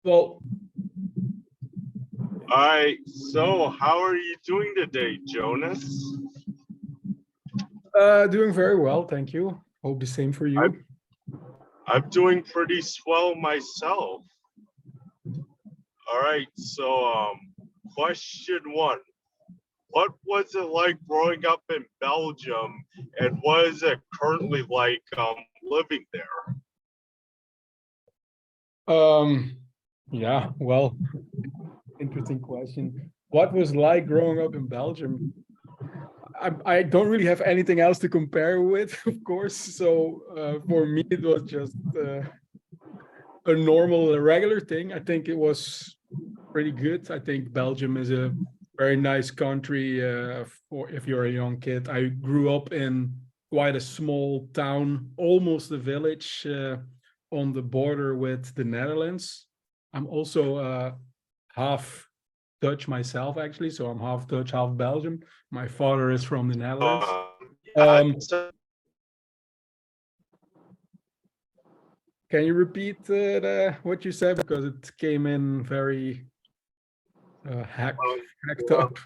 Well, All right, so how are you doing today, Jonas? doing very well, thank you. Hope the same for you. I'm doing pretty swell myself. All right, so question one. What was it like growing up in Belgium, and what is it currently like living there? Yeah, well, interesting question. What was like growing up in Belgium? I don't really have anything else to compare with, of course. So for me, it was just a normal, a regular thing. I think it was pretty good. I think Belgium is a very nice country for if you're a young kid. I grew up in quite a small town, almost a village on the border with the Netherlands. I'm also half Dutch myself, actually, so I'm half Dutch, half Belgium. My father is from the Netherlands. Yeah, Can you repeat what you said, because it came in very hacked up?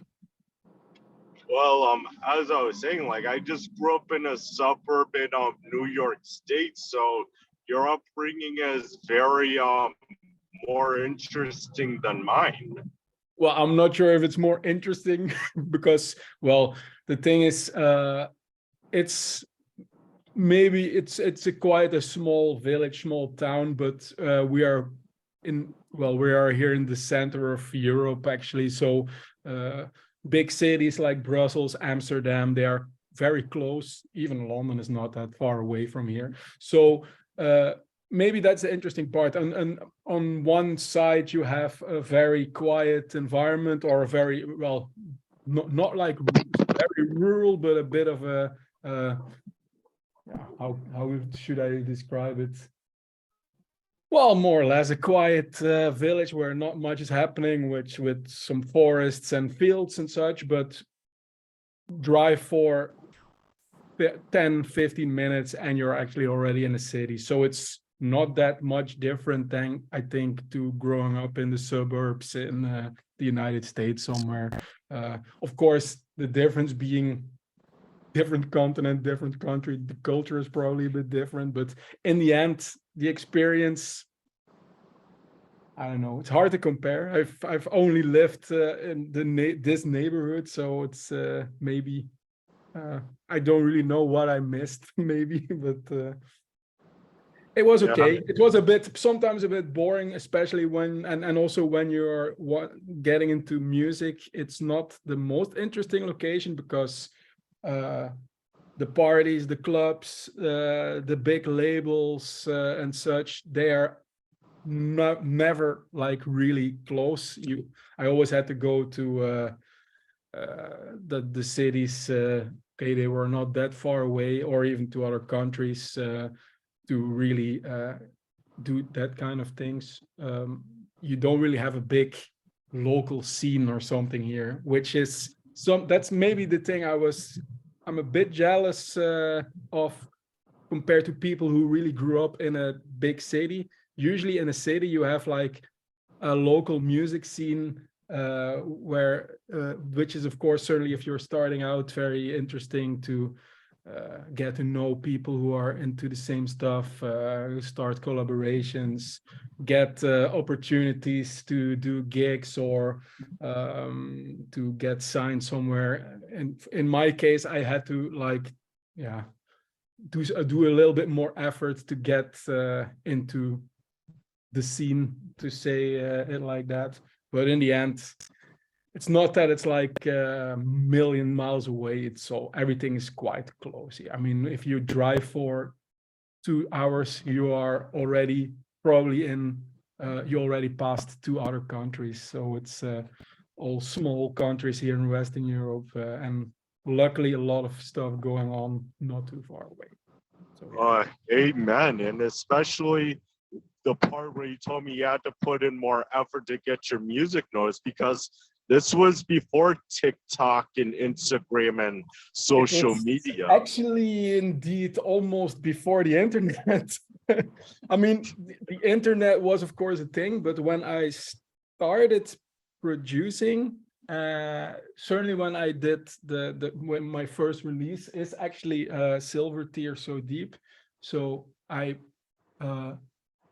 well, as I was saying, like I just grew up in a suburb in New York State, so your upbringing is very more interesting than mine. Well, I'm not sure if it's more interesting because, well, the thing is, it's maybe it's quite a small village, small town, but we are here in the center of Europe, actually. So big cities like Brussels, Amsterdam, they are very close. Even London is not that far away from here. So maybe that's the interesting part. And on one side, you have a very quiet environment, or a very, well, not like very rural, but a bit of a how should I describe it? Well, more or less a quiet village where not much is happening, which with some forests and fields and such, but drive for 10-15 minutes and you're actually already in the city. So it's not that much different than, I think, to growing up in the suburbs in the United States somewhere. Of course, the difference being different continent, different country, the culture is probably a bit different, but in the end, the experience, I don't know, it's hard to compare. I've only lived in this neighborhood, so it's maybe I don't really know what I missed, maybe, but it was okay. Yeah. It was sometimes a bit boring, especially when and also when you're getting into music. It's not the most interesting location because the parties, the clubs, the big labels and such, they are never like really close. I always had to go to the cities. Okay, they were not that far away, or even to other countries to really do that kind of things. You don't really have a big local scene or something here, which is that's maybe the thing I'm a bit jealous of compared to people who really grew up in a big city. Usually in a city you have like a local music scene which is, of course, certainly if you're starting out, very interesting to get to know people who are into the same stuff, start collaborations, get opportunities to do gigs or to get signed somewhere. And in my case, I had to do a little bit more effort to get into the scene, to say it like that. But in the end, it's not that it's like a million miles away. Everything is quite close here. I mean, if you drive for 2 hours, you are already probably you already passed 2 other countries. So it's all small countries here in Western Europe, and luckily a lot of stuff going on not too far away. So, yeah. Amen. And especially the part where you told me you had to put in more effort to get your music noticed, because this was before TikTok and Instagram and social media. Actually, indeed, almost before the internet. I mean, the internet was of course a thing, but when I started producing, certainly when I did when my first release is actually Silvertear So Deep. So I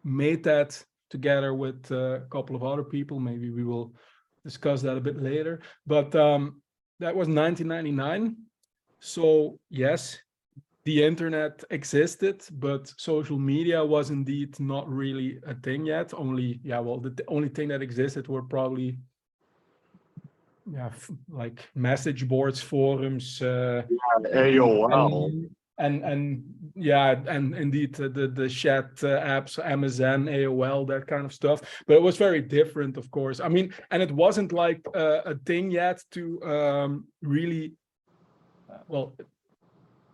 made that together with a couple of other people. Maybe we will discuss that a bit later. But that was 1999. So yes, the internet existed, but social media was indeed not really a thing yet. Only, yeah, well, the only thing that existed were probably, yeah, like message boards, forums, AOL. and yeah, and indeed the chat apps, MSN, AOL, that kind of stuff. But it was very different, of course. I mean, and it wasn't like a thing yet to really, well,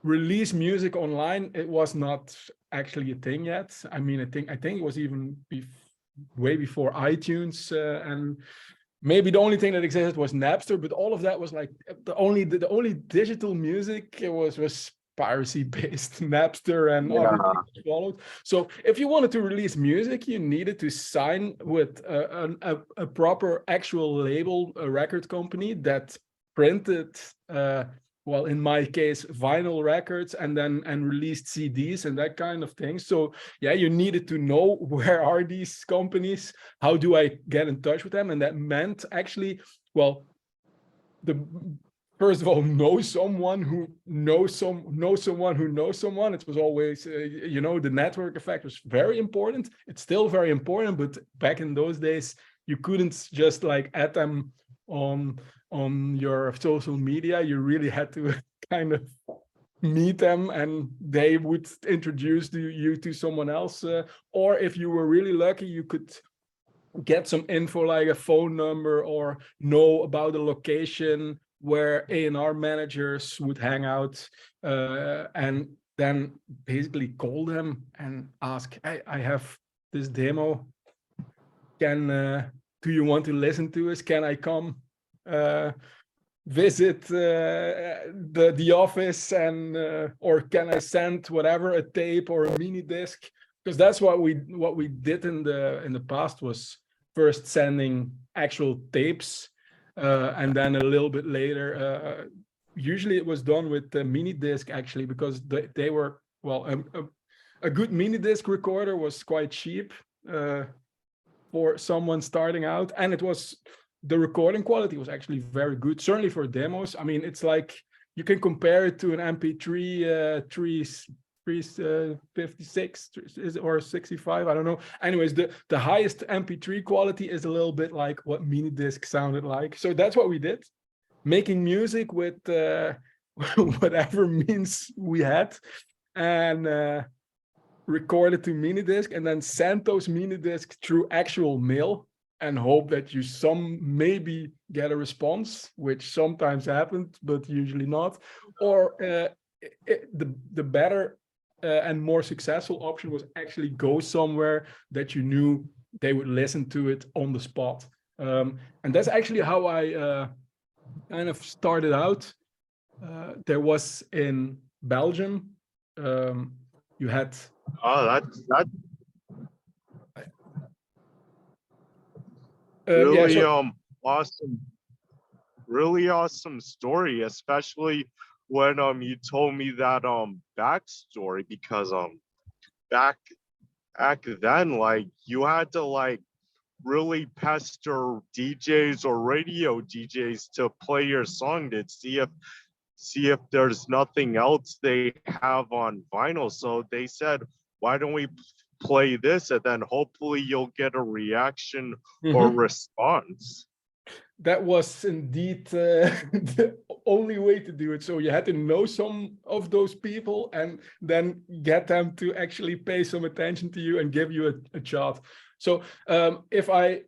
release music online. It was not actually a thing yet. I mean, I think it was even way before iTunes, and maybe the only thing that existed was Napster. But all of that was like the only digital music was piracy based. Napster and other things followed. So if you wanted to release music, you needed to sign with a proper actual label, a record company that printed well, in my case, vinyl records, and released CDs and that kind of thing. So yeah, you needed to know where are these companies, how do I get in touch with them, and that meant actually, well, first of all, know someone who knows someone who knows someone. It was always, you know, the network effect was very important. It's still very important, but back in those days, you couldn't just like add them on your social media. You really had to kind of meet them, and they would introduce you to someone else. Or if you were really lucky, you could get some info like a phone number or know about the location where A&R managers would hang out, and then basically call them and ask, I have this demo. Do you want to listen to us? Can I come visit the office, and or can I send whatever, a tape or a mini disc? Because that's what we did in the past, was first sending actual tapes, and then a little bit later, usually it was done with the mini disc actually, because they were, well, a good mini disc recorder was quite cheap for someone starting out, and the recording quality was actually very good, certainly for demos. I mean, it's like you can compare it to an MP3 356 or 65, I don't know. Anyways, the highest MP3 quality is a little bit like what mini disc sounded like. So that's what we did, making music with whatever means we had, and recorded to mini disc, and then sent those mini discs through actual mail, and hope that you maybe get a response, which sometimes happened, but usually not. Or the better and more successful option was actually go somewhere that you knew they would listen to it on the spot. And that's actually how I kind of started out. There was in Belgium, you had... Oh, that's yeah, really so, awesome, really awesome story, especially when you told me that backstory, because back then, like, you had to like really pester DJs or radio DJs to play your song to see if there's nothing else they have on vinyl. So they said, why don't we play this, and then hopefully you'll get a reaction or response. That was indeed the only way to do it. So you had to know some of those people, and then get them to actually pay some attention to you and give you a shot. So if I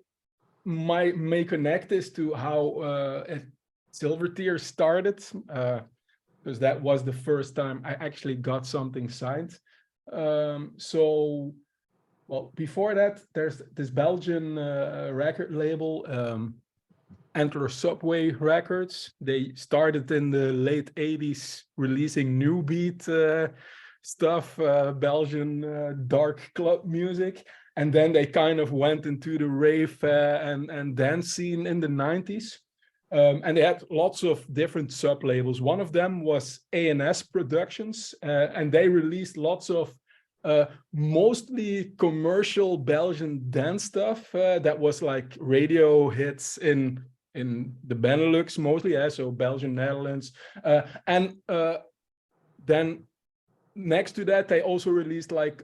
may connect this to how Silvertear started, because that was the first time I actually got something signed. So, well, before that, there's this Belgian record label, Antler Subway Records. They started in the late 80s releasing new beat stuff, Belgian dark club music. And then they kind of went into the rave and dance scene in the 90s. And they had lots of different sub-labels. One of them was A&S Productions, and they released lots of mostly commercial Belgian dance stuff that was like radio hits in the Benelux mostly, so Belgium, Netherlands. And then next to that, they also released like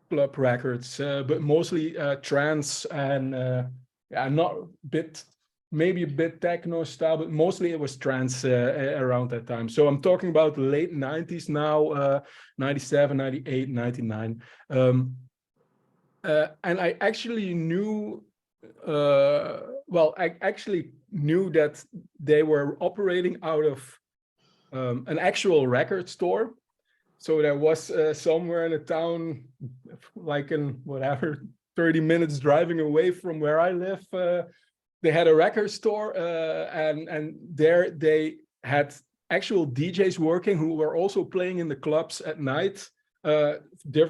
club records, but mostly trance and not maybe a bit techno style, but mostly it was trance around that time. So I'm talking about the late 90s now, 97, 98, 99. And I actually knew, I actually knew that they were operating out of an actual record store. So there was somewhere in a town, like in whatever, 30 minutes driving away from where I live, they had a record store, and there they had actual DJs working who were also playing in the clubs at night.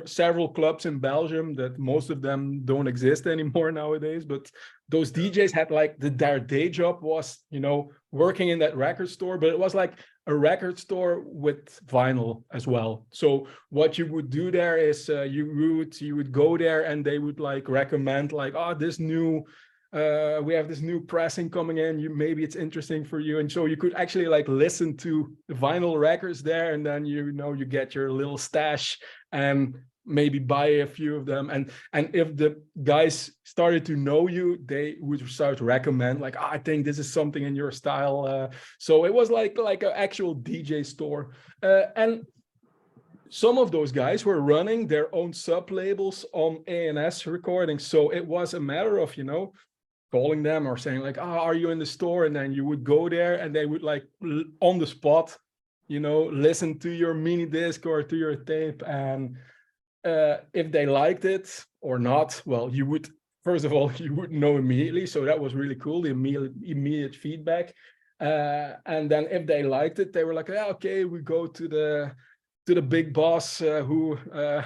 Several clubs in Belgium that most of them don't exist anymore nowadays, but those DJs had like their day job was, working in that record store, but it was like a record store with vinyl as well. So what you would do there is you would go there and they would like recommend like, oh, this new we have this new pressing coming in, maybe it's interesting for you. And so you could actually like listen to the vinyl records there, and then you get your little stash and maybe buy a few of them. And if the guys started to know you, they would start to recommend like, I think this is something in your style. So it was like an actual DJ store. And some of those guys were running their own sub labels on A&S recordings. So it was a matter of, calling them or saying like, are you in the store? And then you would go there and they would like on the spot, listen to your mini disc or to your tape. And if they liked it or not, well, you would, first of all, you would know immediately. So that was really cool, the immediate feedback. And then if they liked it, they were like, okay, we go to the big boss who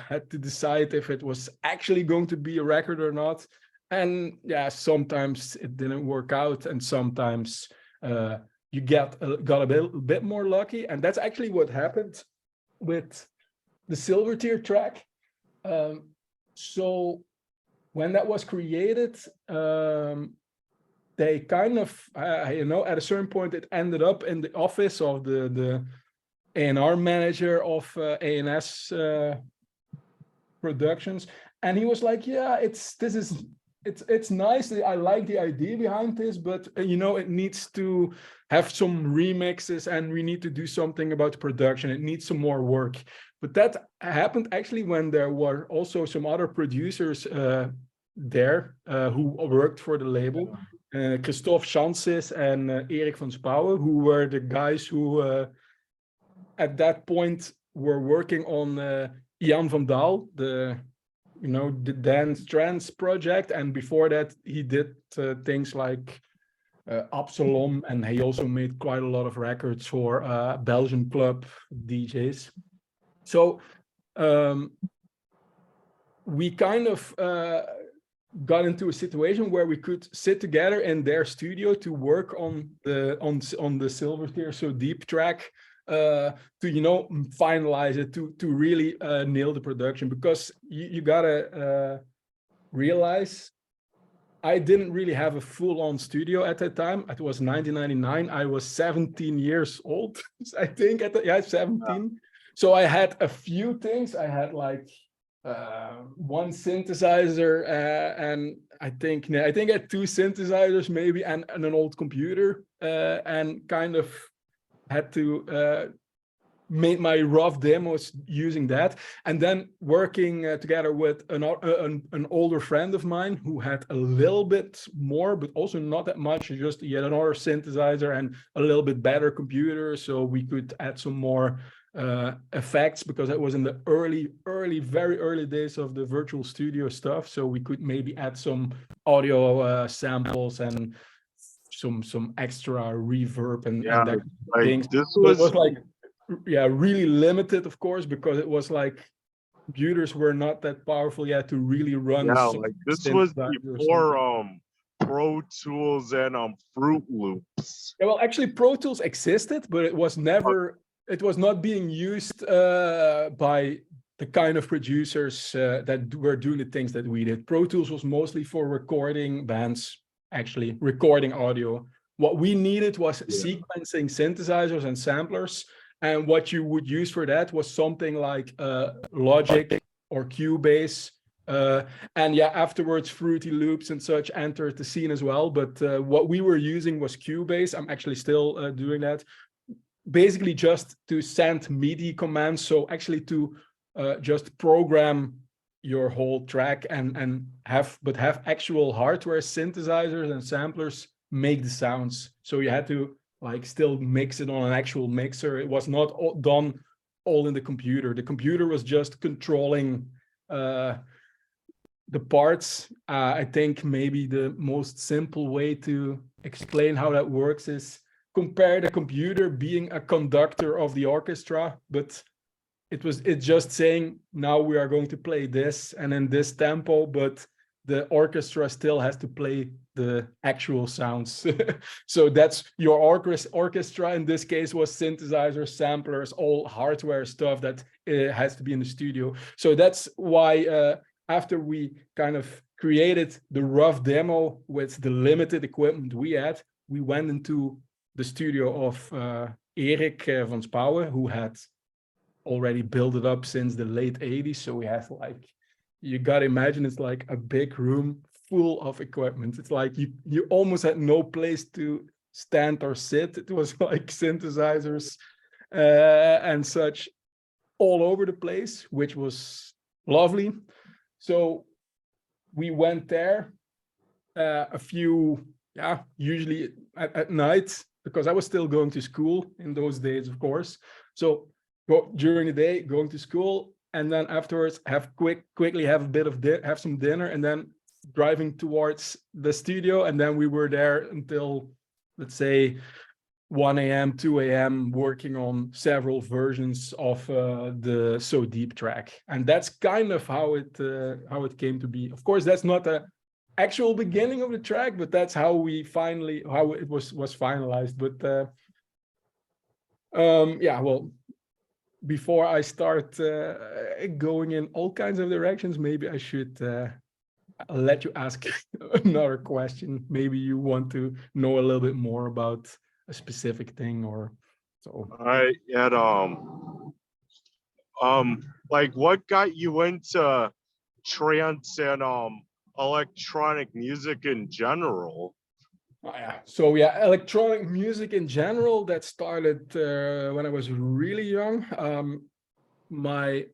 had to decide if it was actually going to be a record or not. And yeah, sometimes it didn't work out, and sometimes you got a bit more lucky. And that's actually what happened with the Silvertear track. So when that was created, they kind of, at a certain point, it ended up in the office of the A&R manager of A&S Productions, and he was like, "Yeah, it's nice. I like the idea behind this, but it needs to have some remixes, and we need to do something about the production. It needs some more work." But that happened actually when there were also some other producers there who worked for the label, Christophe Chances and Erik van Spouwen, who were the guys who at that point were working on Jan van Daal, the dance trance project. And before that, he did things like Absalom, and he also made quite a lot of records for Belgian club DJs. So we kind of got into a situation where we could sit together in their studio to work on the Silvertear So Deep track, to finalize it, to really nail the production, because you gotta realize I didn't really have a full-on studio at that time. It was 1999. I was 17 years old, I think. 17. Yeah. So I had a few things. I had like one synthesizer, and I think I had two synthesizers maybe, and an old computer, and kind of had to make my rough demos using that, and then working together with an older friend of mine who had a little bit more, but also not that much, just yet another synthesizer and a little bit better computer, so we could add some more effects, because it was in the very early days of the virtual studio stuff, so we could maybe add some audio samples and some extra reverb and that like things. this was like really limited, of course, because it was like computers were not that powerful yet to really run. Yeah, like this was before Pro Tools and Fruit Loops. Yeah, well, actually, Pro Tools existed, but it was not being used by the kind of producers that were doing the things that we did. Pro Tools was mostly for recording bands, actually recording audio. What we needed was sequencing synthesizers and samplers. And what you would use for that was something like Logic or Cubase. And yeah, afterwards, Fruity Loops and such entered the scene as well. But what we were using was Cubase. I'm actually still doing that. Basically just to send MIDI commands. So actually to just program your whole track and have actual hardware synthesizers and samplers make the sounds. So you had to like still mix it on an actual mixer. It was not done all in the computer. The computer was just controlling the parts. I think maybe the most simple way to explain how that works is compare the computer being a conductor of the orchestra, but it's just saying, now we are going to play this and in this tempo, but the orchestra still has to play the actual sounds. So that's your orchestra. In this case was synthesizers, samplers, all hardware stuff that has to be in the studio. So that's why after we kind of created the rough demo with the limited equipment we had, we went into the studio of Erik van Spouwen, who had already built it up since the late 80s. So we have like, you got to imagine it's like a big room full of equipment. It's like you almost had no place to stand or sit. It was like synthesizers and such all over the place, which was lovely. So we went there usually at night, because I was still going to school in those days, of course. So during the day, going to school, and then afterwards quickly have a bit of have some dinner, and then driving towards the studio. And then we were there until, let's say, 1 a.m., 2 a.m. working on several versions of the So Deep track. And that's kind of how it came to be. Of course, that's not the actual beginning of the track, but that's how it was finalized. But yeah, well, before I start going in all kinds of directions, maybe I should let you ask another question. Maybe you want to know a little bit more about a specific thing or so. I had like what got you into trance and electronic music in general? Oh, yeah. So yeah, electronic music in general, that started when I was really young. My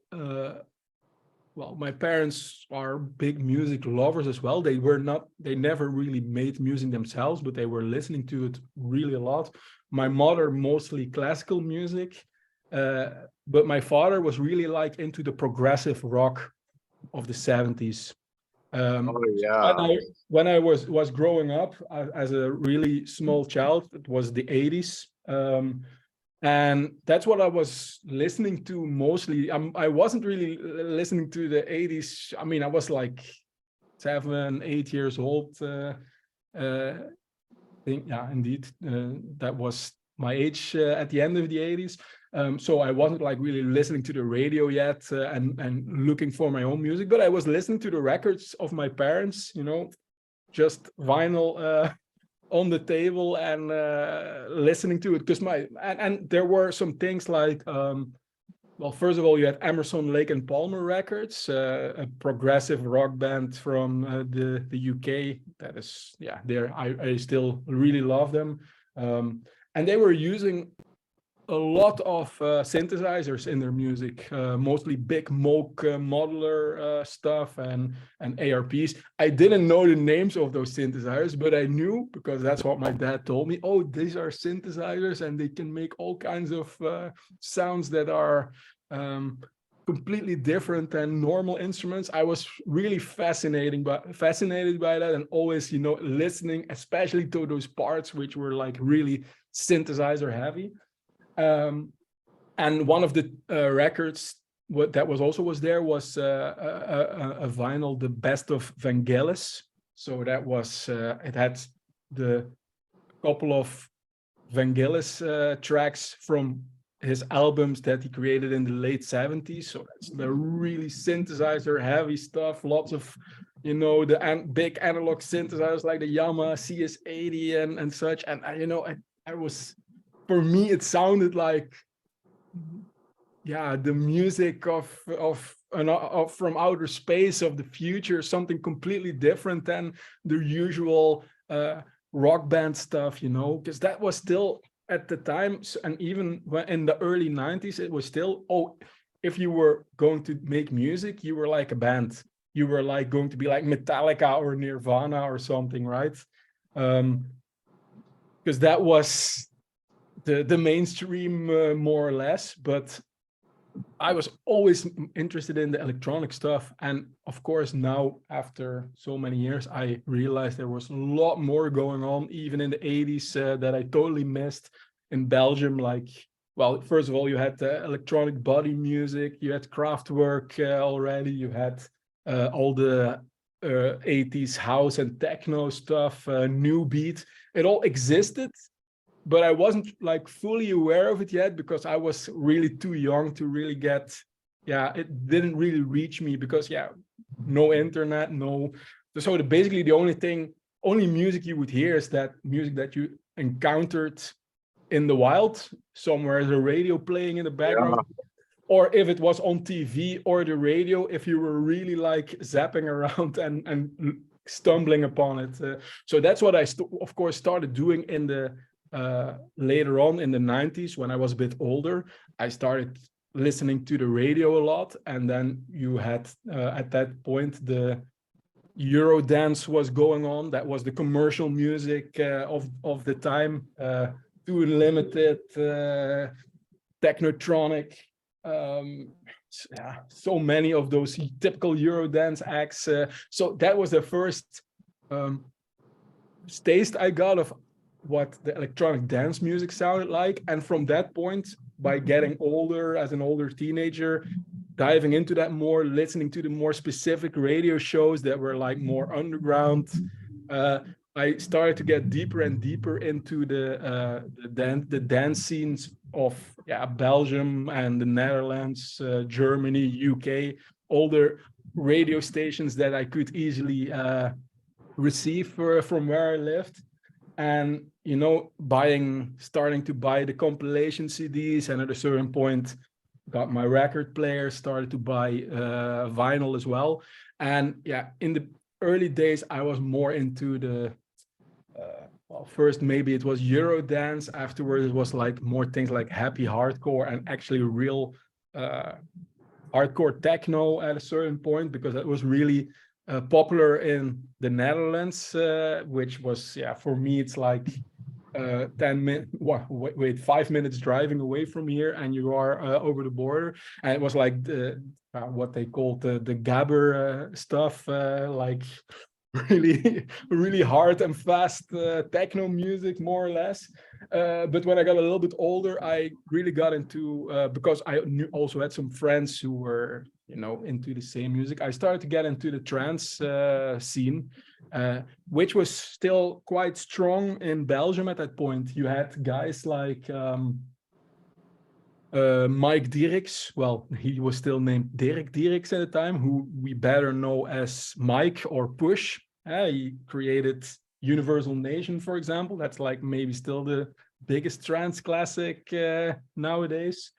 parents are big music lovers as well. They never really made music themselves, but they were listening to it really a lot. My mother, mostly classical music, but my father was really like into the progressive rock of the 70s. When I was growing up as a really small child, it was the 80s. And that's what I was listening to mostly. I wasn't really listening to the 80s. I mean, I was like 7, 8 years old. Yeah, indeed. That was my age at the end of the 80s. So I wasn't like really listening to the radio yet and looking for my own music, but I was listening to the records of my parents, just vinyl on the table and listening to it, because and there were some things like well, first of all, you had Emerson, Lake and Palmer Records, a progressive rock band from the UK. That is, yeah, I still really love them, and they were using a lot of synthesizers in their music, mostly big Moog modular stuff and ARPs. I didn't know the names of those synthesizers, but I knew, because that's what my dad told me. Oh, these are synthesizers and they can make all kinds of sounds that are completely different than normal instruments. I was really fascinated by that, and always, listening, especially to those parts which were like really synthesizer heavy. And one of the records that was there was a vinyl, the best of Vangelis. So that was it had the couple of Vangelis tracks from his albums that he created in the late 70s. So that's the really synthesizer heavy stuff, lots of, you know, the big analog synthesizers like the Yamaha CS80 and such. And you know, I was, for me, it sounded like, yeah, the music of from outer space, of the future, something completely different than the usual rock band stuff, you know, because that was still at the time, and even when in the early 90s, it was still, oh, if you were going to make music, you were like a band. You were like going to be like Metallica or Nirvana or something, right? Because that was the mainstream, more or less. But I was always interested in the electronic stuff. And of course, now after so many years, I realized there was a lot more going on, even in the 80s, that I totally missed in Belgium. Like, well, first of all, you had electronic body music, you had Kraftwerk already, you had all the 80s house and techno stuff, new beat. It all existed, but I wasn't like fully aware of it yet because I was really too young to really get, yeah, it didn't really reach me because, yeah, no internet, no. So basically the only music you would hear is that music that you encountered in the wild, somewhere the radio playing in the background, or if it was on TV or the radio, if you were really like zapping around and stumbling upon it. So that's what I, of course, started doing in the later on in the 90s. When I was a bit older, I started listening to the radio a lot. And then you had, at that point, the Eurodance was going on. That was the commercial music of the time, Too Unlimited, Technotronic, yeah, so many of those typical Eurodance acts. So that was the first taste I got of what the electronic dance music sounded like. And from that point, by getting older, as an older teenager, diving into that more, listening to the more specific radio shows that were like more underground, I started to get deeper and deeper into the dance scenes of, yeah, Belgium and the Netherlands, Germany, UK, all the radio stations that I could easily receive from where I lived. And, you know, starting to buy the compilation CDs, and at a certain point got my record player, started to buy vinyl as well. And yeah, in the early days, I was more into the, well, first maybe it was Eurodance, afterwards it was like more things like happy hardcore and actually real hardcore techno at a certain point, because it was really popular in the Netherlands, which was, yeah, for me, it's like 10 minutes, wait, 5 minutes driving away from here, and you are over the border. And it was like what they called the gabber stuff, like really, really hard and fast techno music, more or less. But when I got a little bit older, I really got into, because I also had some friends who were, you know, into the same music. I started to get into the trance scene, which was still quite strong in Belgium at that point. You had guys like Mike Dierks. Well, he was still named Dirk Dierks at the time, who we better know as Mike or Push. He created Universal Nation, for example. That's like maybe still the biggest trance classic nowadays.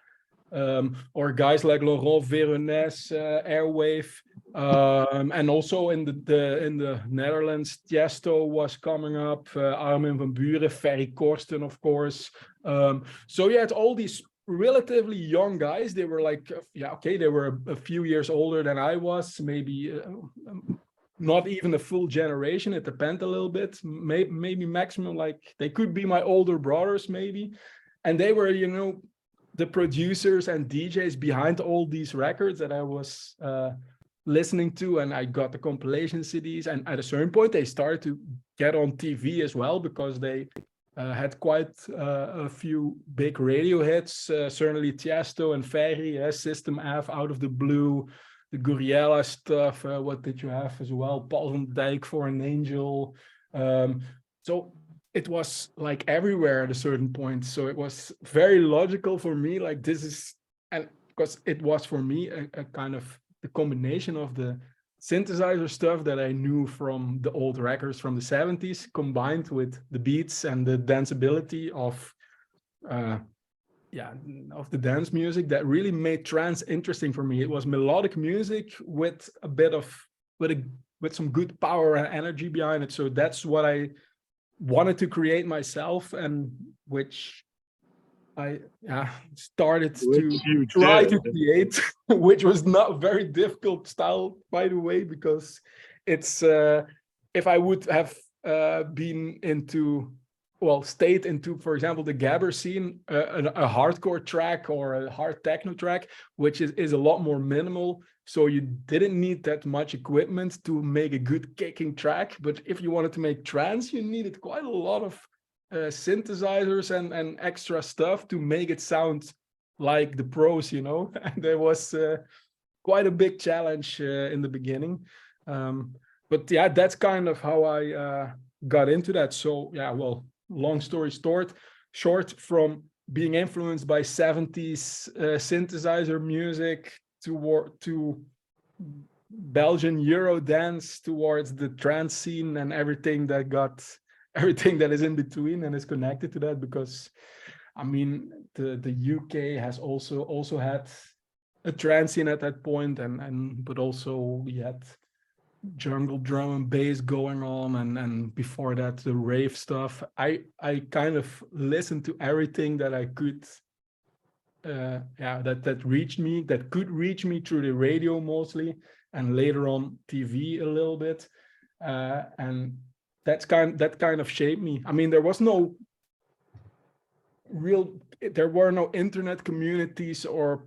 Or guys like Laurent Veronese, Airwave, and also in the Netherlands, Tiesto was coming up, Armin van Buuren, Ferry Corsten, of course. So you had all these relatively young guys. They were like, yeah, okay, they were a few years older than I was, maybe not even a full generation. It depends a little bit, maybe maximum, like they could be my older brothers maybe. And they were, you know, the producers and DJs behind all these records that I was listening to, and I got the compilation CDs. And at a certain point, they started to get on TV as well, because they had quite a few big radio hits, certainly Tiesto and Ferry, System F, Out of the Blue, the Guriella stuff. What did you have as well? Paul van Dyk, For an Angel. So it was like everywhere at a certain point. So it was very logical for me, like this is, and because it was for me a kind of the combination of the synthesizer stuff that I knew from the old records from the 70s, combined with the beats and the danceability of the dance music, that really made trance interesting for me. It was melodic music with a bit of with some good power and energy behind it. So that's what I wanted to create myself, and which I started to try to create, which was not very difficult style, by the way, because it's if I would have been into, well, stayed into, for example, the gabber scene, a hardcore track or a hard techno track, which is a lot more minimal. So you didn't need that much equipment to make a good kicking track. But if you wanted to make trance, you needed quite a lot of synthesizers and extra stuff to make it sound like the pros, you know. And there was quite a big challenge in the beginning. But yeah, that's kind of how I got into that. So yeah, well, long story short, from being influenced by 70s synthesizer music to Belgian Euro dance, towards the trance scene and everything that is in between and is connected to that, because I mean the UK has also had a trance scene at that point, but also we had jungle drum and bass going on, and before that the rave stuff. I kind of listened to everything that I could that could reach me through the radio mostly, and later on TV a little bit, and that kind of shaped me. I mean, there were no internet communities or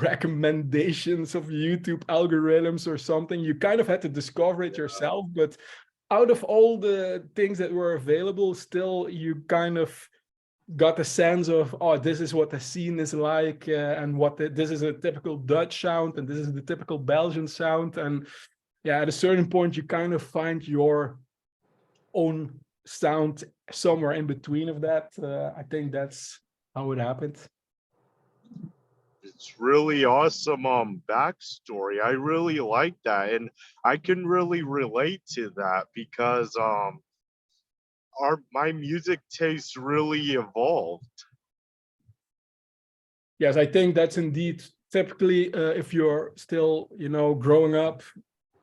recommendations of YouTube algorithms or something. You kind of had to discover it yourself, but out of all the things that were available, still you kind of got a sense of, oh, this is what the scene is like, and this is a typical Dutch sound, and this is the typical Belgian sound. And yeah, at a certain point you kind of find your own sound somewhere in between of that. I think that's how it happened. It's really awesome backstory. I really like that, and I can really relate to that because my music taste really evolved. Yes, I think that's indeed typically if you're still, growing up,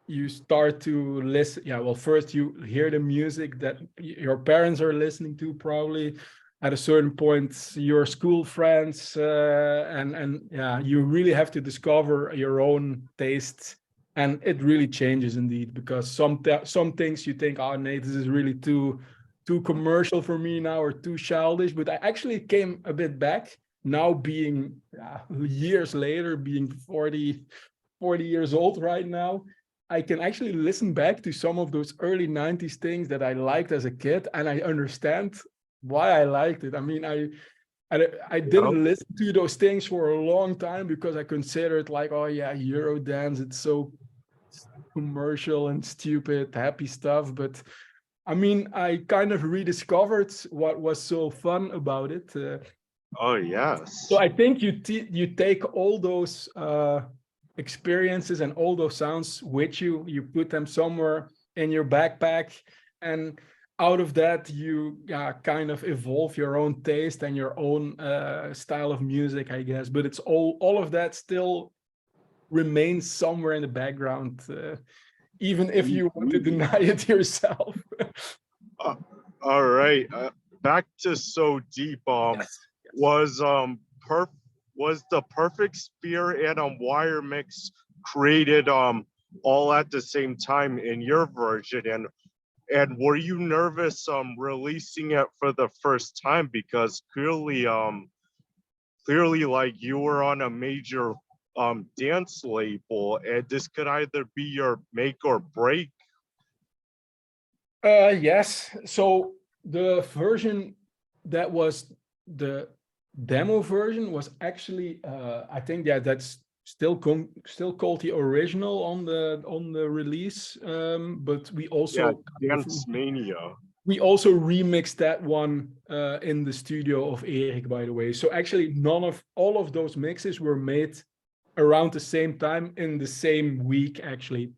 you start to listen. Yeah, well, first you hear the music that your parents are listening to, probably. At a certain point, your school friends, and yeah, you really have to discover your own tastes, and it really changes indeed, because some things you think, oh, Nate, this is really too commercial for me now, or too childish. But I actually came a bit back now, being years later, being 40 years old right now. I can actually listen back to some of those early 90s things that I liked as a kid, and I understand why I liked it. I mean, I didn't listen to those things for a long time because I considered like, oh yeah, Eurodance, it's so commercial and stupid, happy stuff. But I mean, I kind of rediscovered what was so fun about it. Oh yes. So I think you take all those experiences and all those sounds with you. You put them somewhere in your backpack, and out of that you kind of evolve your own taste and your own style of music, I guess. But it's all of that still remains somewhere in the background, even if you want to deny it yourself. All right, back to So Deep. Yes. Was the perfect Sphere and wire mix created all at the same time in your version, and were you nervous releasing it for the first time, because clearly like you were on a major dance label, and this could either be your make or break? Yes. So the version that was the demo version was actually, I think, yeah, that's still called the original on the release. But we also Dance Mania. we also remixed that one in the studio of Erik, by the way. So actually, all of those mixes were made around the same time in the same week, actually.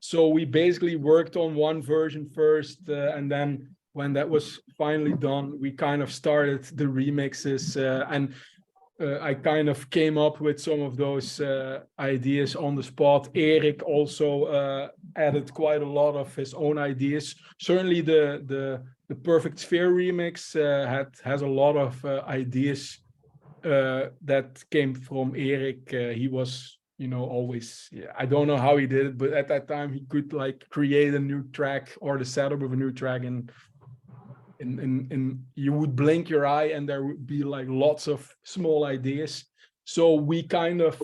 So we basically worked on one version first, and then when that was finally done, we kind of started the remixes, and I kind of came up with some of those ideas on the spot. Erik also added quite a lot of his own ideas. Certainly, the Perfect Sphere remix has a lot of ideas that came from Erik. He was, always. Yeah, I don't know how he did it, but at that time he could like create a new track or the setup of a new track, and you would blink your eye and there would be like lots of small ideas. So we kind of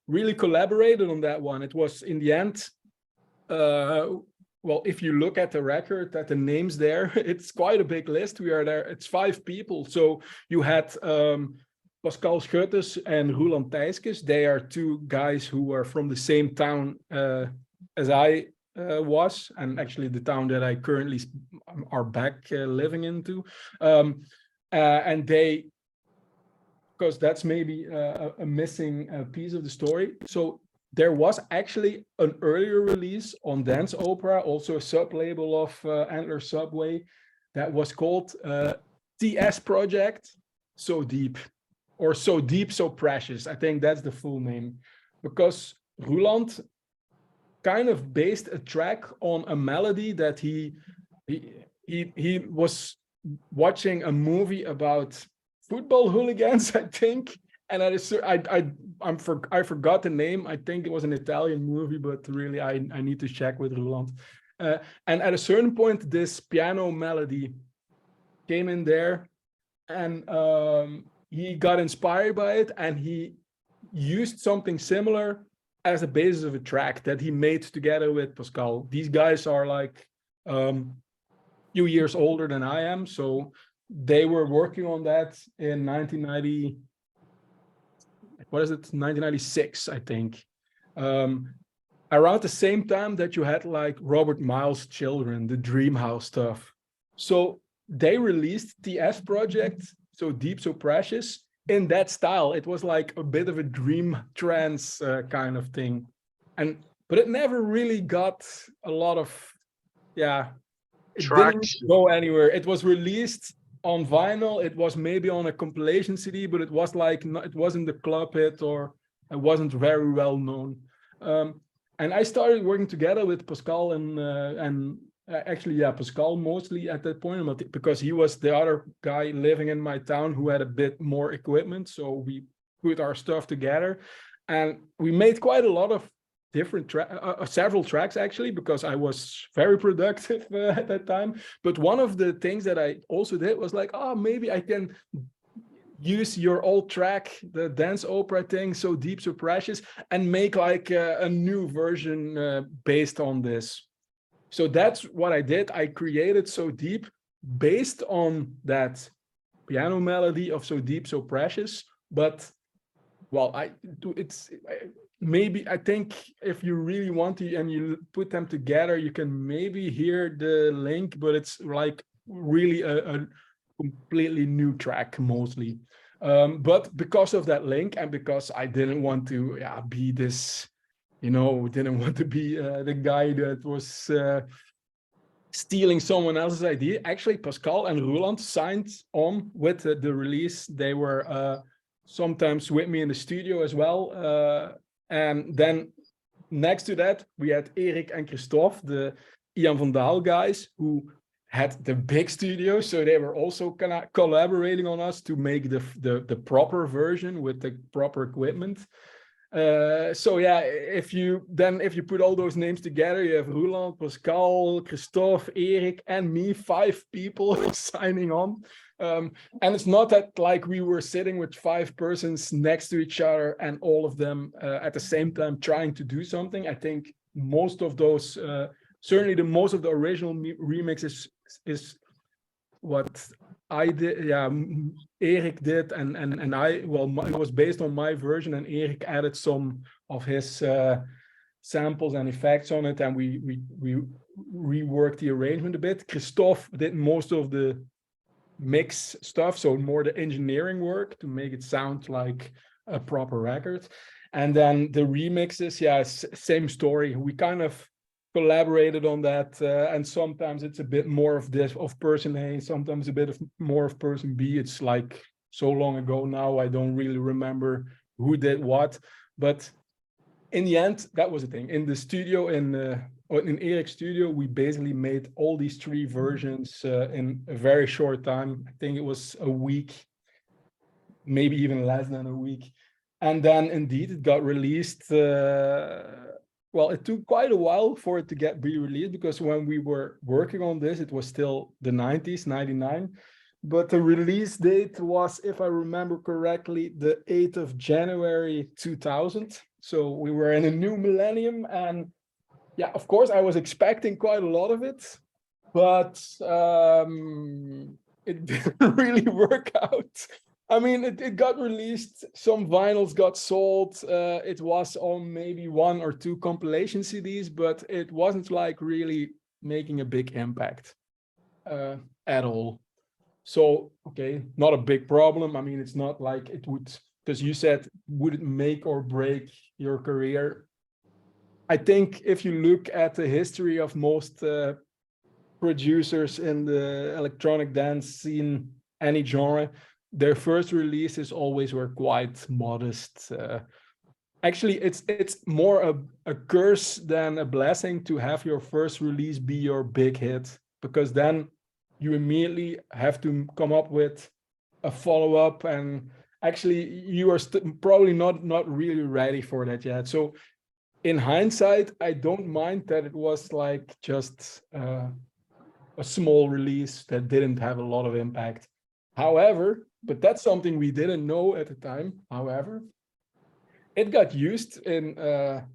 really collaborated on that one. It was in the end, well, if you look at the record, at the names there, it's quite a big list. We are there. It's 5 people. So you had Pascal Schutters and Roland Thijskes. They are 2 guys who are from the same town as I was, and actually the town that I currently are back living into. And they, because that's maybe a missing piece of the story. So there was actually an earlier release on Dance Opera, also a sub-label of Antler Subway, that was called TS Project So Deep, or So Deep, So Precious. I think that's the full name, because Roland kind of based a track on a melody that he was watching a movie about football hooligans, I think, and I forgot the name. I think it was an Italian movie, but really I need to check with Roland. And at a certain point, this piano melody came in there, and he got inspired by it, and he used something similar as a basis of a track that he made together with Pascal. These guys are like few years older than I am, so they were working on that in 1990. What is it? 1996, I think. Around the same time that you had like Robert Miles' Children, the Dreamhouse stuff. So they released the S Project, So Deep, So Precious, in that style. It was like a bit of a dream trance kind of thing, but it never really got a lot of, it didn't go anywhere. It was released on vinyl. It was maybe on a compilation CD, but it was like it wasn't the club hit, or it wasn't very well known. And I started working together with Pascal and actually, Pascal mostly at that point, because he was the other guy living in my town who had a bit more equipment. So we put our stuff together, and we made quite a lot of different several tracks, actually, because I was very productive at that time. But one of the things that I also did was like, maybe I can use your old track, the Dance Opera thing, So Deep, So Precious, and make like a new version based on this. So that's what I did. I created So Deep based on that piano melody of So Deep, So Precious. But, well, I think if you really want to and you put them together, you can maybe hear the link, but it's like really a completely new track mostly. But because of that link, and because I didn't want to be this, didn't want to be the guy that was stealing someone else's idea. Actually, Pascal and Roland signed on with the release. They were sometimes with me in the studio as well. And then next to that, we had Erik and Christophe, the Ian van Daal guys, who had the big studio. So they were also kind of collaborating on us to make the proper version with the proper equipment. So if you put all those names together, you have Roland, Pascal, Christophe, Erik, and me, 5 people signing on. And it's not that like we were sitting with 5 persons next to each other and all of them at the same time trying to do something. I think most of those, certainly most of the original remixes is what I did, yeah, Erik did, and I, well, it was based on my version, and Erik added some of his samples and effects on it, and we reworked the arrangement a bit. Christophe did most of the mix stuff, so more the engineering work to make it sound like a proper record. And then the remixes, yeah, same story. We kind of collaborated on that, and sometimes it's a bit more of this of person A, sometimes a bit of more of person B. It's like so long ago now, I don't really remember who did what, but in the end, that was the thing. In the studio, in Eric's studio, we basically made all these 3 versions in a very short time. I think it was a week, maybe even less than a week. And then indeed it got released. Well, it took quite a while for it to be released, because when we were working on this, it was still the 90s, 99. But the release date was, if I remember correctly, the 8th of January 2000. So we were in a new millennium, and yeah, of course, I was expecting quite a lot of it, but it didn't really work out. I mean, it got released, some vinyls got sold, it was on maybe 1 or 2 compilation CDs, but it wasn't like really making a big impact at all. So, okay, not a big problem. I mean, it's not like it would, because you said, would it make or break your career? I think if you look at the history of most producers in the electronic dance scene, any genre, their first releases always were quite modest. Actually, it's more a curse than a blessing to have your first release be your big hit, because then you immediately have to come up with a follow-up, and actually you are probably not really ready for that yet. So in hindsight, I don't mind that it was like just a small release that didn't have a lot of impact. However, but that's something we didn't know at the time. However, it got used in a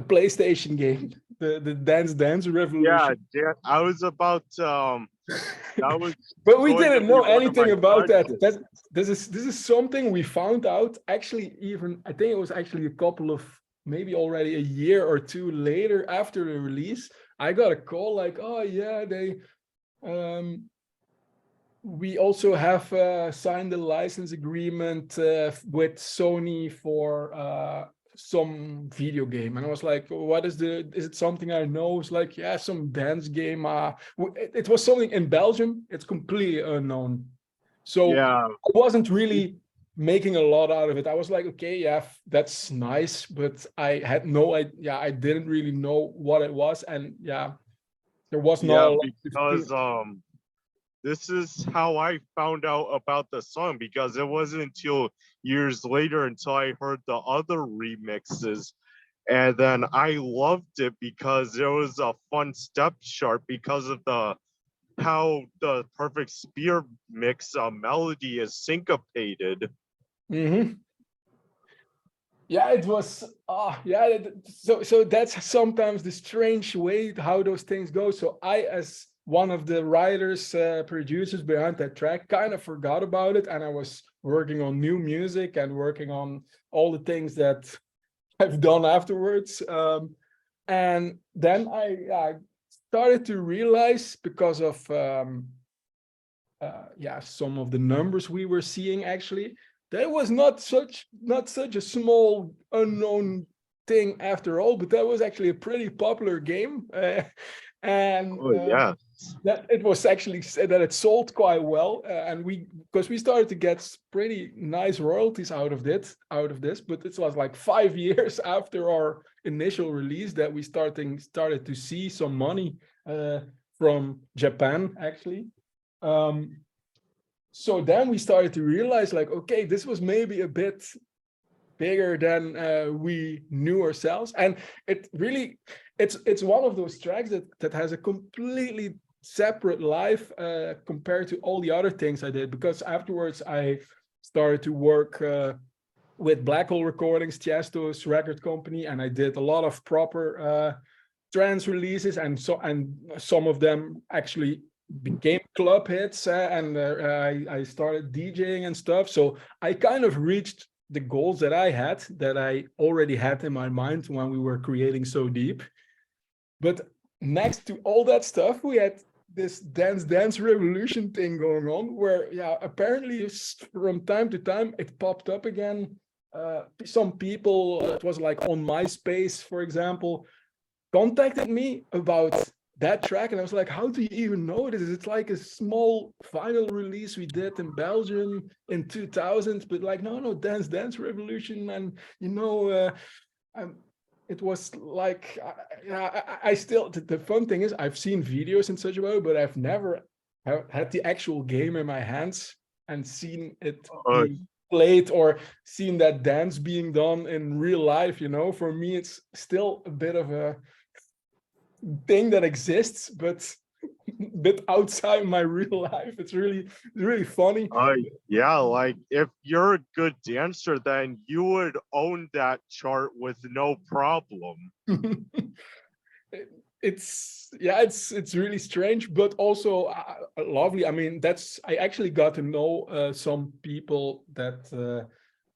PlayStation game, the Dance Dance Revolution. Yeah, I was about that was But we going to didn't be know one of anything my about that. questions. This is something we found out actually, even I think it was actually a couple of, maybe already a year or 2 later after the release. I got a call like, oh yeah, they we also have signed a license agreement with Sony for some video game. And I was like, what is it something I know? It's like, yeah, some dance game. It was something in Belgium. It's completely unknown. So Yeah, I wasn't really making a lot out of it. I was like, okay, yeah, that's nice, but I had no idea. Yeah, I didn't really know what it was. And yeah, there was not yeah, a lot because to. this is how I found out about the song, because it wasn't until years later until I heard the other remixes. And then I loved it because there was a fun step chart because of how the perfect spear mix melody is syncopated. Mm-hmm. Yeah, it was. Yeah. So that's sometimes the strange way how those things go. So I, as one of the writers, producers behind that track, kind of forgot about it, and I was working on new music and working on all the things that I've done afterwards. And then I started to realize, because of yeah, some of the numbers we were seeing, actually, that was not such a small unknown thing after all, but that was actually a pretty popular game. And Oh yeah. that it was actually said that it sold quite well, and because we started to get pretty nice royalties out of this, but it was like 5 years after our initial release that we started to see some money from Japan, actually. So then we started to realize, like, okay, this was maybe a bit bigger than we knew ourselves, and it really, it's one of those tracks that has a completely separate life compared to all the other things I did, because afterwards I started to work with Black Hole Recordings, Tiesto's record company, and I did a lot of proper trance releases, and some of them actually became club hits, and I started DJing and stuff. So I kind of reached the goals that I already had in my mind when we were creating So Deep. But next to all that stuff, we had this dance revolution thing going on, where apparently from time to time it popped up again. Some people, it was like on MySpace, for example, contacted me about that track, and I was like, how do you even know this? It's like a small vinyl release we did in Belgium in 2000, but like, no, dance revolution. And it was like, I still, the fun thing is I've seen videos in such a way, but I've never had the actual game in my hands and seen it being played or seen that dance being done in real life. For me, it's still a bit of a thing that exists, but a bit outside my real life. It's really funny. Yeah, like if you're a good dancer, then you would own that chart with no problem. It's really strange, but also lovely. I mean, I actually got to know some people that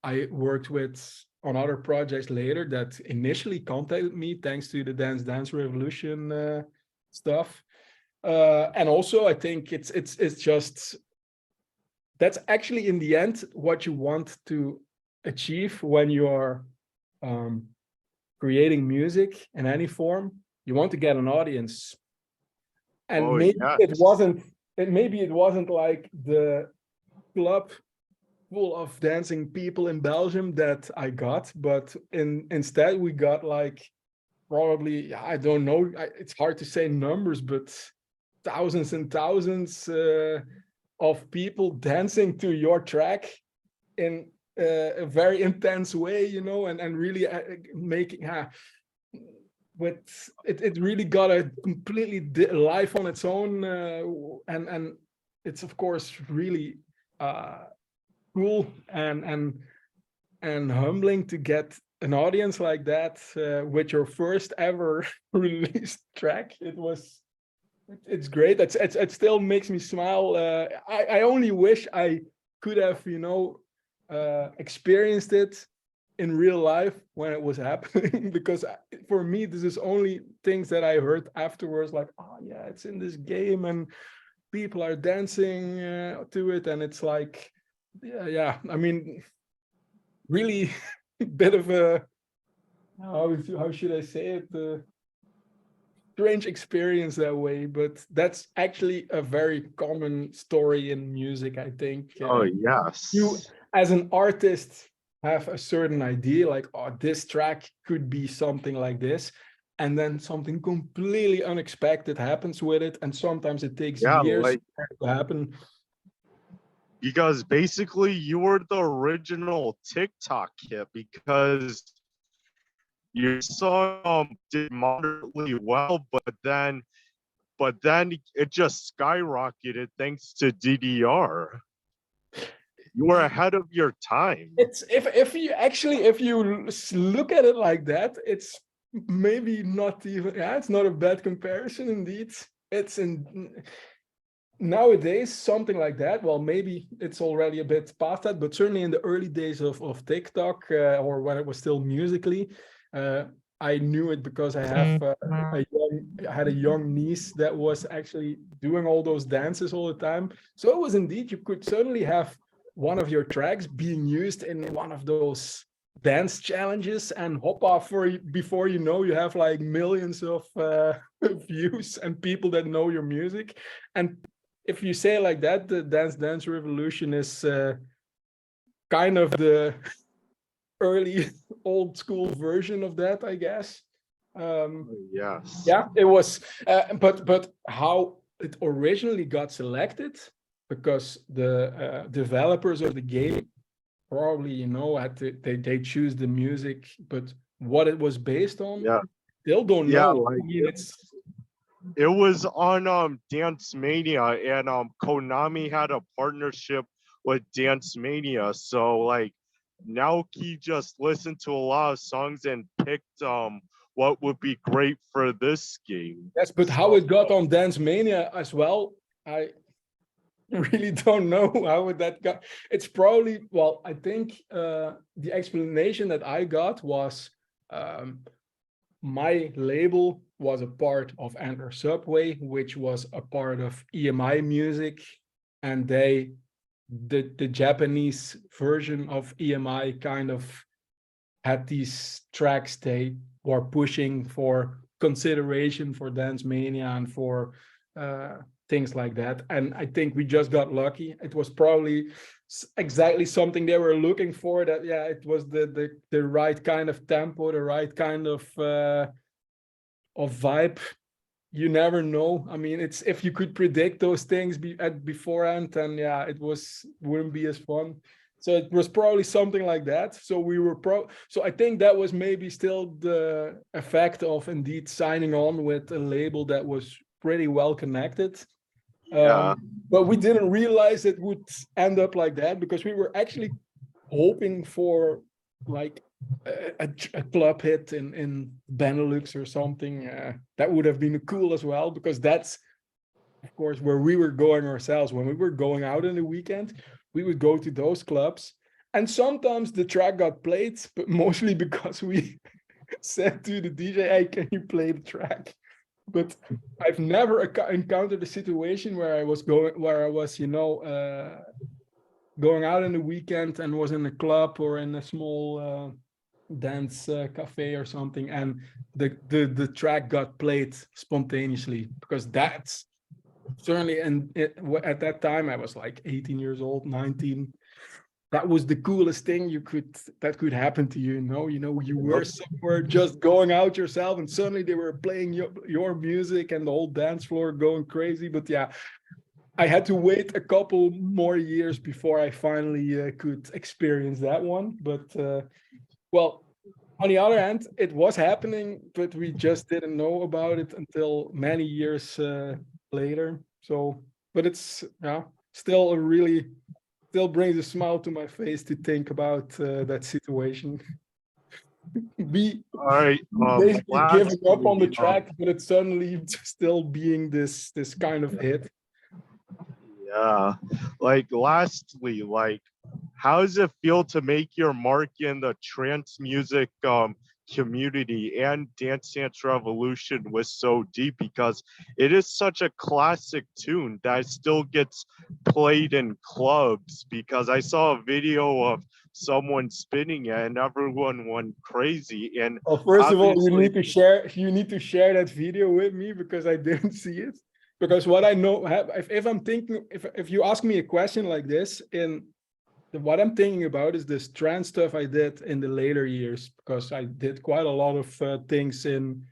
I worked with on other projects later that initially contacted me thanks to the Dance Revolution stuff. And also I think it's just, that's actually in the end what you want to achieve when you are creating music in any form. You want to get an audience, and maybe it wasn't like the club full of dancing people in Belgium that I got, but instead we got like, probably, I don't know, it's hard to say numbers, but thousands and thousands of people dancing to your track in a very intense way, and really making it really got a completely life on its own, and it's of course really cool and humbling to get an audience like that with your first ever released track. It's great. It still makes me smile. I only wish I could have experienced it in real life when it was happening, because for me this is only things that I heard afterwards, like, oh yeah, it's in this game and people are dancing to it, and it's like, I mean, really bit of a, how should I say it, strange experience that way, but that's actually a very common story in music, I think. Yes. You as an artist have a certain idea, like, oh, this track could be something like this, and then something completely unexpected happens with it, and sometimes it takes years to happen. Because basically you were the original TikTok hit, because your song did moderately well, but then it just skyrocketed thanks to DDR. You were ahead of your time. It's if you look at it like that, it's maybe not even, it's not a bad comparison indeed. It's nowadays something like that. Well, maybe it's already a bit past that, but certainly in the early days of TikTok, or when it was still Musically, I knew it because I have I had a young niece that was actually doing all those dances all the time. So it was indeed, you could certainly have one of your tracks being used in one of those dance challenges, and hop off before you know, you have like millions of views and people that know your music. And if you say it like that, the Dance Revolution is kind of the early old school version of that, I guess. Yes. Yeah, it was, but how it originally got selected, because the developers of the game probably, had to, they choose the music, but what it was based on, still don't know. Like, I mean, it was on Dance Mania, and Konami had a partnership with Dance Mania, so like Naoki just listened to a lot of songs and picked what would be great for this game. yes, but how it got on Dance Mania as well, I really don't know how would that go. It's probably, well, I think the explanation that I got was my label was a part of Antler Subway, which was a part of EMI Music, and the Japanese version of EMI kind of had these tracks they were pushing for consideration for Dance Mania and for things like that. And I think we just got lucky. It was probably exactly something they were looking for. That, yeah, it was the right kind of tempo, the right kind of vibe. You never know. I mean, it's, if you could predict those things beforehand, then yeah, wouldn't be as fun. So it was probably something like that. So we were so I think that was maybe still the effect of indeed signing on with a label that was pretty well connected. Yeah. But we didn't realize it would end up like that, because we were actually hoping for like a club hit in Benelux or something. That would have been cool as well, because that's, of course, where we were going ourselves. When we were going out in the weekend, we would go to those clubs, and sometimes the track got played, but mostly because we said to the DJ, "Hey, can you play the track?" But I've never encountered a situation where I was going out in the weekend and was in a club or in a small dance cafe or something, and the track got played spontaneously, because that's certainly, and at that time I was like 18 years old, 19. That was the coolest thing that could happen to you. You were somewhere just going out yourself, and suddenly they were playing your music and the whole dance floor going crazy. But yeah, I had to wait a couple more years before I finally could experience that one. But well, on the other hand, it was happening, but we just didn't know about it until many years later. So, but it's still still brings a smile to my face to think about that situation. All right. Basically giving up on the Lastly, track, but it's suddenly still being this kind of hit. yeah. Like, lastly, like, how does it feel to make your mark in the trance music community, and Dance Dance Revolution was so deep, because it is such a classic tune that still gets played in clubs? Because I saw a video of someone spinning it and everyone went crazy. And Well, first of all, you obviously, need to share that video with me, because I didn't see it. Because what I know, if I'm thinking, if you ask me a question like this, what I'm thinking about is this trance stuff I did in the later years, because I did quite a lot of things in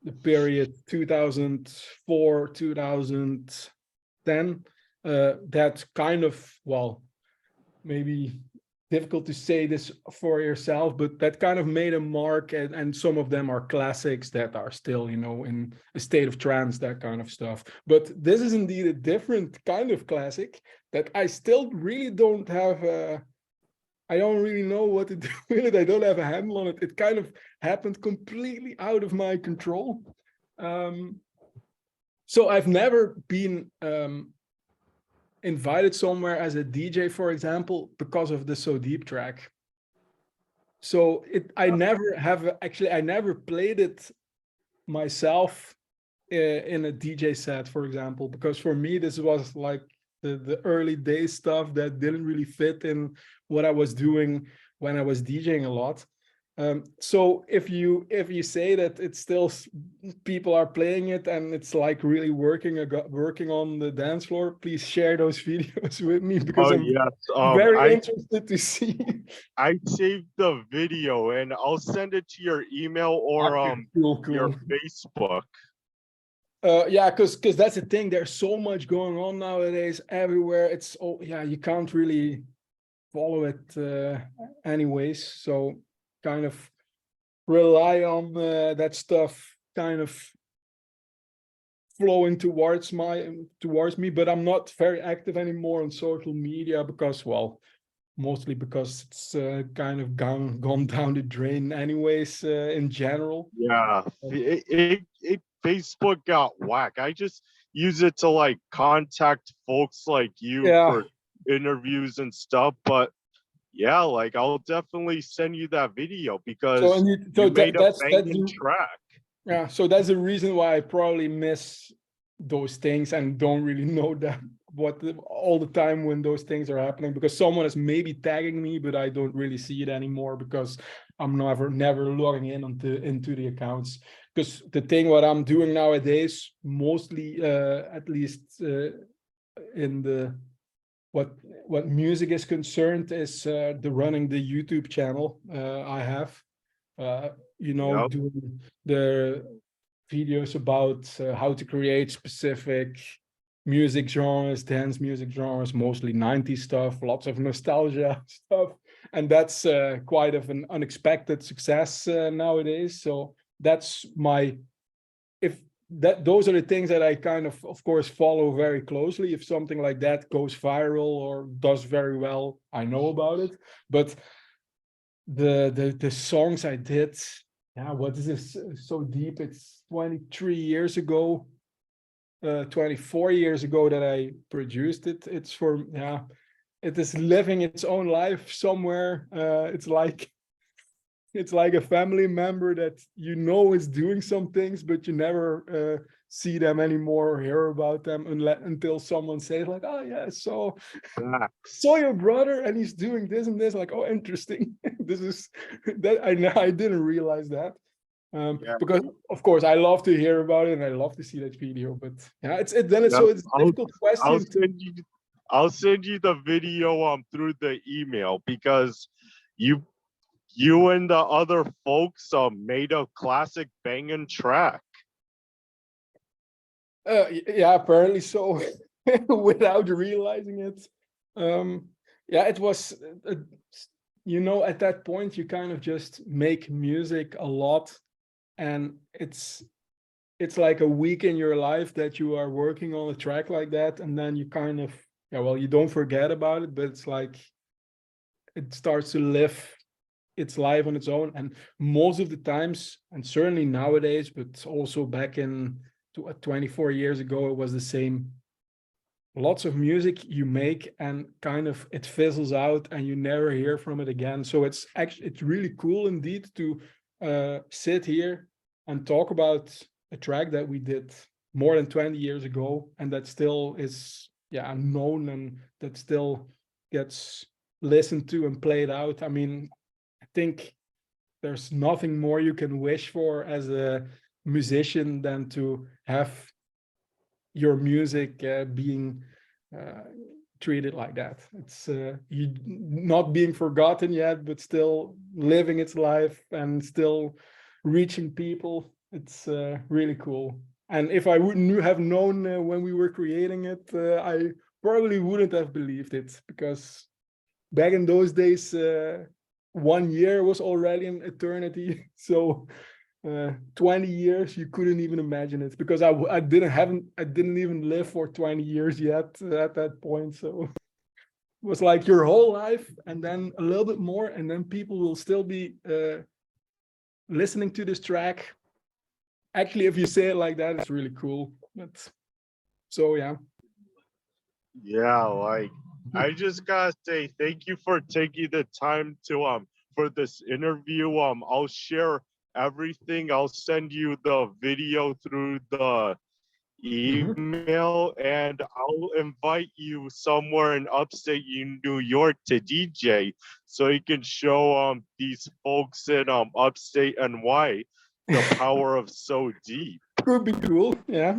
the period 2004, 2010. That kind of, well, maybe difficult to say this for yourself, but that kind of made a mark, and some of them are classics that are still, in a state of trance, that kind of stuff. But this is indeed a different kind of classic that I still really don't have I don't really know what to do with it. I don't have a handle on it. It kind of happened completely out of my control. So I've never been invited somewhere as a DJ, for example, because of the So Deep track. So I never played it myself in a DJ set, for example, because for me, this was like the early days stuff that didn't really fit in what I was doing when I was DJing a lot. So if you say that it's still people are playing it and it's like really working on the dance floor, please share those videos with me, because I'm yes, very interested to see. I saved the video and I'll send it to your email or Cool. your Facebook. Yeah, because that's the thing. There's so much going on nowadays everywhere. It's you can't really follow it anyways. So kind of rely on that stuff kind of flowing towards me. But I'm not very active anymore on social media, because, well, mostly because it's kind of gone down the drain anyways in general. Yeah, Facebook got whack. I just use it to like contact folks like you Yeah. for interviews and stuff. But yeah, like I'll definitely send you that video So because and you made a that's banging track. yeah. So that's the reason why I probably miss those things and don't really know that all the time when those things are happening, because someone is maybe tagging me, but I don't really see it anymore because I'm never logging in into the accounts. Because the thing what I'm doing nowadays, mostly at least in the what music is concerned, is the running the YouTube channel I have. Yep. Doing the videos about how to create specific music genres, dance music genres, mostly 90s stuff, lots of nostalgia stuff. And that's quite of an unexpected success nowadays. So that's those are the things that I kind of course, follow very closely. If something like that goes viral or does very well, I know about it. But the songs I did, yeah, what is this so deep? It's 23 years ago, 24 years ago that I produced it. It's for, yeah, it is living its own life somewhere. It's like a family member that is doing some things, but you never see them anymore or hear about them until someone says like, oh yeah, so saw your brother and he's doing this and this. Like, oh, interesting. This is that I didn't realize that. Yeah. Because of course I love to hear about it and I love to see that video. But yeah, it's a difficult question I'll send you the video through the email because you and the other folks made a classic banging track. Yeah, apparently so. Without realizing it. Yeah, it was at that point you kind of just make music a lot, and it's like a week in your life that you are working on a track like that, and then you kind of, yeah, well, you don't forget about it, but it's like it starts to live its life on its own. And most of the times, and certainly nowadays, but also back in 24 years ago, it was the same. Lots of music you make and kind of it fizzles out and you never hear from it again. So it's really cool indeed to sit here and talk about a track that we did more than 20 years ago, and that still is, yeah, known, and that still gets listened to and played out. I mean, I think there's nothing more you can wish for as a musician than to have your music being treated like that. It's you not being forgotten yet, but still living its life and still reaching people. It's really cool. And if I wouldn't have known when we were creating it, I probably wouldn't have believed it, because back in those days, 1 year was already an eternity. So 20 years, you couldn't even imagine it, because I didn't even live for 20 years yet at that point. So it was like your whole life and then a little bit more, and then people will still be listening to this track. Actually, if you say it like that, it's really cool. But so yeah. Yeah, like I just gotta say thank you for taking the time to for this interview. I'll share everything. I'll send you the video through the email, and I'll invite you somewhere in upstate New York to DJ, so you can show these folks in upstate NY the power of So Deep. Could be cool, yeah.